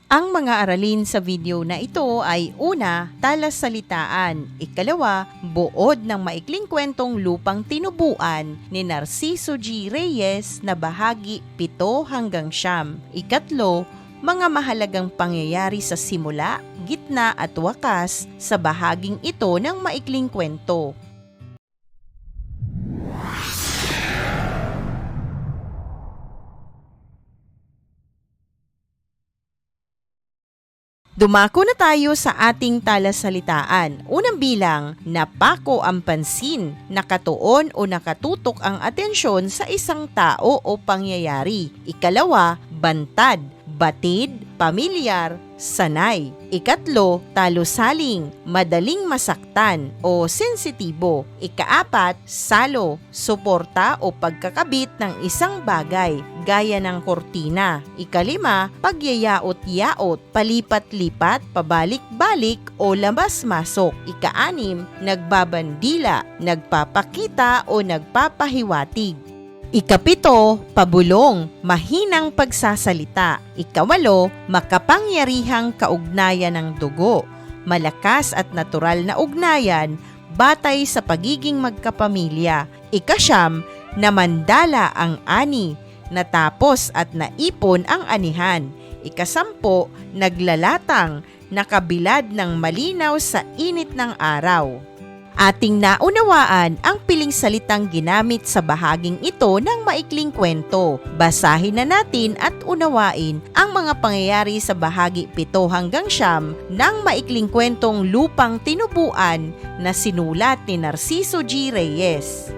Ang mga aralin sa video na ito ay una, talasalitaan, ikalawa, buod ng maikling kwentong Lupang Tinubuan ni Narciso G. Reyes na bahagi 7 hanggang 9, ikatlo, mga mahalagang pangyayari sa simula, gitna at wakas sa bahaging ito ng maikling kwento. Dumako na tayo sa ating talasalitaan. Unang bilang, napako ang pansin, nakatuon o nakatutok ang atensyon sa isang tao o pangyayari. Ikalawa, bantad, batid, pamilyar, sanay. Ikatlo, talusaling, madaling masaktan o sensitibo. Ikaapat, salo, suporta o pagkakabit ng isang bagay, gaya ng kortina. Ikalima, pagyayaot-yaot, palipat-lipat, pabalik-balik o labas-masok. Ikaanim, nagbabandila, nagpapakita o nagpapahiwatig. Ikapito, pabulong, mahinang pagsasalita. Ikawalo, makapangyarihang kaugnayan ng dugo, malakas at natural na ugnayan batay sa pagiging magkapamilya. Ikasyam, namandala ang ani, natapos at naipon ang anihan. Ikasampo, naglalatang, nakabilad ng malinaw sa init ng araw. Ating naunawaan ang piling salitang ginamit sa bahaging ito ng maikling kwento. Basahin na natin at unawain ang mga pangyayari sa bahagi 7 hanggang 9 ng maikling kwentong Lupang Tinubuan na sinulat ni Narciso G. Reyes.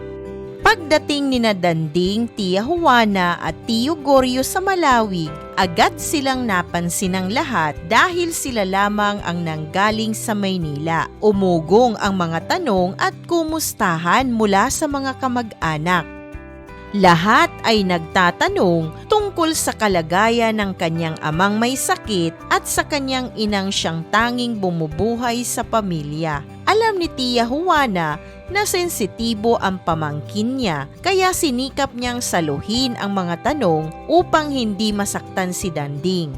Pagdating ni Danding, Tia Juana at Tio Goryo sa Malawig, agad silang napansin ng lahat dahil sila lamang ang nanggaling sa Maynila. Umugong ang mga tanong at kumustahan mula sa mga kamag-anak. Lahat ay nagtatanong tungkol sa kalagayan ng kanyang amang may sakit at sa kanyang inang siyang tanging bumubuhay sa pamilya. Alam ni Tia Juana na sensitibo ang pamangkin niya, kaya sinikap niyang saluhin ang mga tanong upang hindi masaktan si Danding.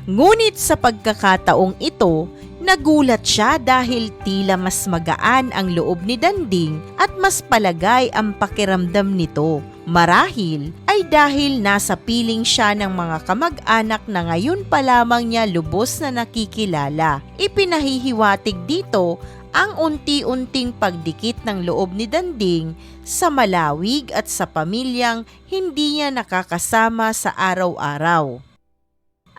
Ngunit sa pagkakataong ito, nagulat siya dahil tila mas magaan ang loob ni Danding at mas palagay ang pakiramdam nito. Marahil ay dahil nasa piling siya ng mga kamag-anak na ngayon pa lamang niya lubos na nakikilala. Ipinahihiwatig dito ang unti-unting pagdikit ng loob ni Danding sa Malawig at sa pamilyang hindi niya nakakasama sa araw-araw.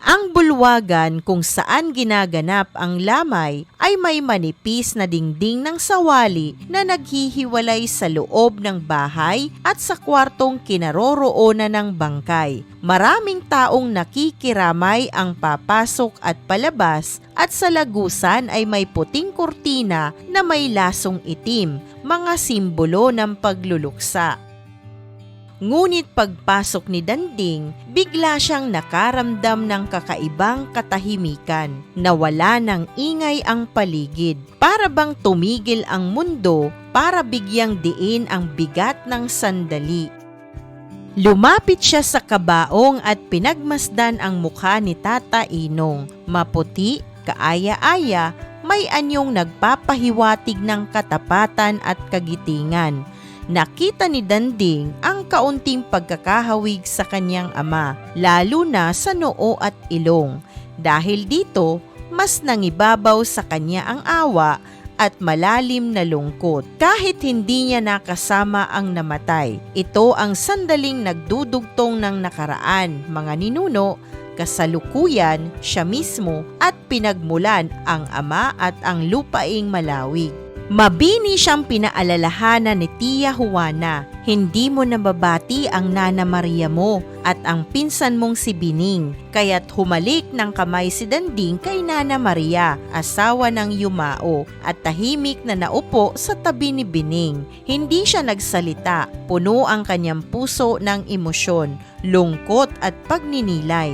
Ang bulwagan kung saan ginaganap ang lamay ay may manipis na dingding ng sawali na naghihiwalay sa loob ng bahay at sa kwartong kinaroroonan ng bangkay. Maraming taong nakikiramay ang papasok at palabas at sa lagusan ay may puting kurtina na may lasong itim, mga simbolo ng pagluluksa. Ngunit pagpasok ni Danding, bigla siyang nakaramdam ng kakaibang katahimikan. Nawala ng ingay ang paligid. Para bang tumigil ang mundo para bigyang diin ang bigat ng sandali. Lumapit siya sa kabaong at pinagmasdan ang mukha ni Tata Inong. Maputi, kaaya-aya, may anyong nagpapahiwatig ng katapatan at kagitingan. Nakita ni Danding ang kaunting pagkakahawig sa kanyang ama, lalo na sa noo at ilong. Dahil dito, mas nangibabaw sa kanya ang awa at malalim na lungkot. Kahit hindi niya nakasama ang namatay, ito ang sandaling nagdudugtong ng nakaraan, mga ninuno, kasalukuyan, siya mismo at pinagmulan ang ama at ang lupaing Malawig. Mabini siyang pinaalalahanan ni Tia Juana, hindi mo nababati ang Nana Maria mo at ang pinsan mong si Bining, kaya't humalik ng kamay si Danding kay Nana Maria, asawa ng Yumao, at tahimik na naupo sa tabi ni Bining. Hindi siya nagsalita, puno ang kanyang puso ng emosyon, lungkot at pagninilay.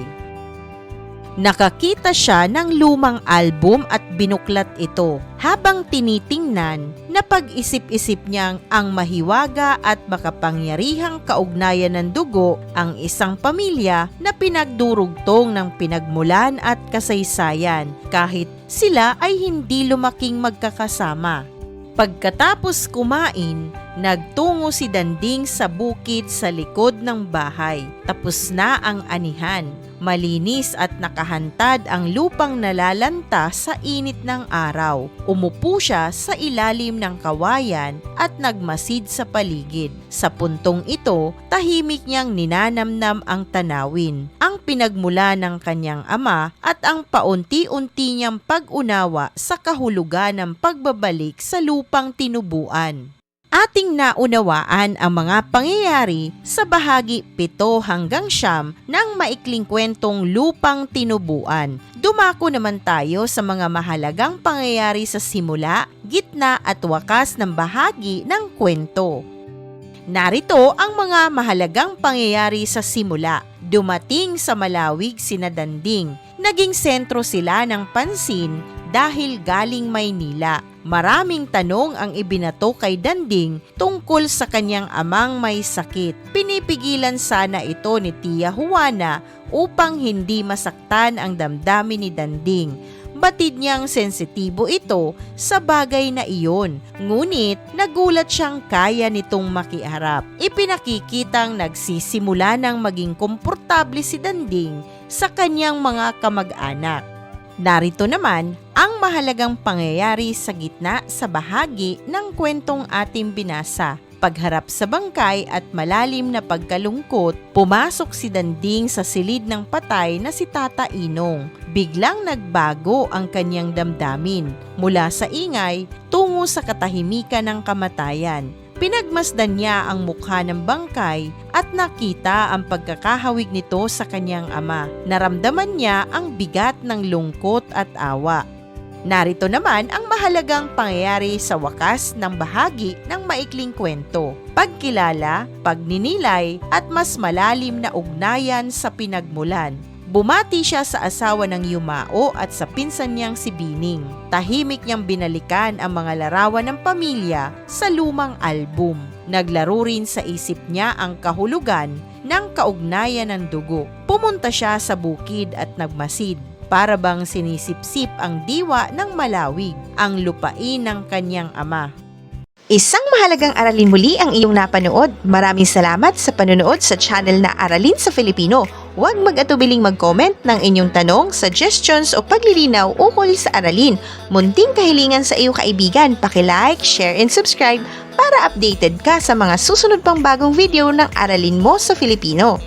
Nakakita siya ng lumang album at binuklat ito. Habang tinitingnan, napag-isip-isip niyang ang mahiwaga at makapangyarihang kaugnayan ng dugo ang isang pamilya na pinagdurugtong ng pinagmulan at kasaysayan kahit sila ay hindi lumaking magkakasama. Pagkatapos kumain, nagtungo si Danding sa bukid sa likod ng bahay. Tapos na ang anihan. Malinis at nakahantad ang lupang nalalanta sa init ng araw. Umupo siya sa ilalim ng kawayan at nagmasid sa paligid. Sa puntong ito, tahimik niyang ninanamnam ang tanawin, ang pinagmula ng kanyang ama at ang paunti-unti niyang pag-unawa sa kahulugan ng pagbabalik sa lupang tinubuan. Ating naunawaan ang mga pangyayari sa bahagi 7 hanggang 9 ng maikling kwentong Lupang Tinubuan. Dumako naman tayo sa mga mahalagang pangyayari sa simula, gitna at wakas ng bahagi ng kwento. Narito ang mga mahalagang pangyayari sa simula. Dumating sa Malawig sina Danding. Naging sentro sila ng pansin dahil galing Maynila. Maraming tanong ang ibinato kay Danding tungkol sa kanyang amang may sakit. Pinipigilan sana ito ni Tia Juana upang hindi masaktan ang damdamin ni Danding. Batid niyang sensitibo ito sa bagay na iyon, ngunit nagulat siyang kaya nitong makiharap. Ipinakikitang nagsisimula ng maging komportable si Danding sa kanyang mga kamag-anak. Narito naman ang mahalagang pangyayari sa gitna sa bahagi ng kwentong ating binasa. Pagharap sa bangkay at malalim na pagkalungkot, pumasok si Danding sa silid ng patay na si Tata Inong. Biglang nagbago ang kanyang damdamin mula sa ingay tungo sa katahimikan ng kamatayan. Pinagmasdan niya ang mukha ng bangkay at nakita ang pagkakahawig nito sa kanyang ama. Naramdaman niya ang bigat ng lungkot at awa. Narito naman ang mahalagang pangyayari sa wakas ng bahagi ng maikling kwento. Pagkilala, pagninilay at mas malalim na ugnayan sa pinagmulan. Bumati siya sa asawa ng Yumao at sa pinsan niyang si Bining. Tahimik niyang binalikan ang mga larawan ng pamilya sa lumang album. Naglaro rin sa isip niya ang kahulugan ng kaugnayan ng dugo. Pumunta siya sa bukid at nagmasid. Para bang sinisipsip ang diwa ng Malawig, ang lupain ng kanyang ama. Isang mahalagang aralin muli ang iyong napanood. Maraming salamat sa panonood sa channel na Aralin sa Filipino. Huwag mag-atubiling mag-comment ng inyong tanong, suggestions o paglilinaw ukol sa aralin. Munting kahilingan sa iyong kaibigan, paki-like, share and subscribe para updated ka sa mga susunod pang bagong video ng Aralin mo sa Filipino.